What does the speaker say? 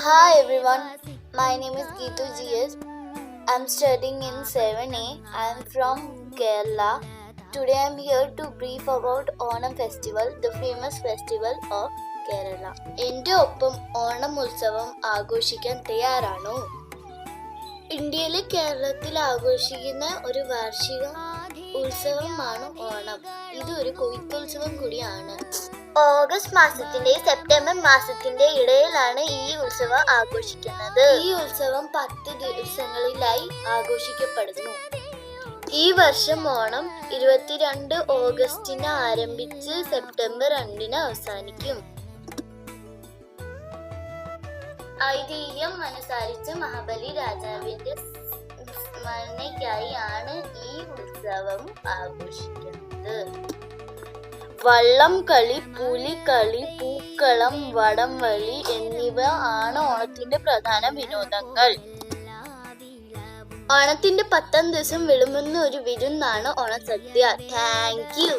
Hi everyone, my name is Geetu GS. I'm studying in 7A. I'm from Kerala. Today I'm here to brief about Onam festival, the famous festival of Kerala. എൻ്റെ ഒപ്പം ഓണം ഉത്സവം ആഘോഷിക്കാൻ തയ്യാറാണോ? ഇന്ത്യയിലെ കേരളത്തിൽ ആഘോഷിക്കുന്ന ഒരു വാർഷിക ഉത്സവമാണ് ഓണം. ഇത് ഒരു കൊയ്ത്തുത്സവം കൂടിയാണ്. ഓഗസ്റ്റ് മാസത്തിന്റെ സെപ്റ്റംബർ മാസത്തിന്റെ ഇടയിലാണ് ഈ ഉത്സവം ആഘോഷിക്കുന്നത്. ഈ ഉത്സവം 10 ദിവസങ്ങളിലായി ആഘോഷിക്കപ്പെടുന്നു. ഈ വർഷം ഓണം 22 ഓഗസ്റ്റിന് ആരംഭിച്ച് സെപ്റ്റംബർ 2 അവസാനിക്കും. ഐതിഹ്യം അനുസരിച്ച് മഹാബലി രാജാവിന്റെ സ്മരണയ്ക്കായി ആണ് ഈ ഉത്സവം ആഘോഷിക്കുന്നത്. വള്ളം കളി, പുലിക്കളി, പൂക്കളം, വടംവലി എന്നിവ ആണ് ഓണത്തിന്റെ പ്രധാന വിനോദങ്ങൾ. ഓണത്തിന്റെ 10ാം ദിവസം വിളമ്പുന്ന ഒരു വിരുന്നാണ് ഓണസദ്യ. Thank you.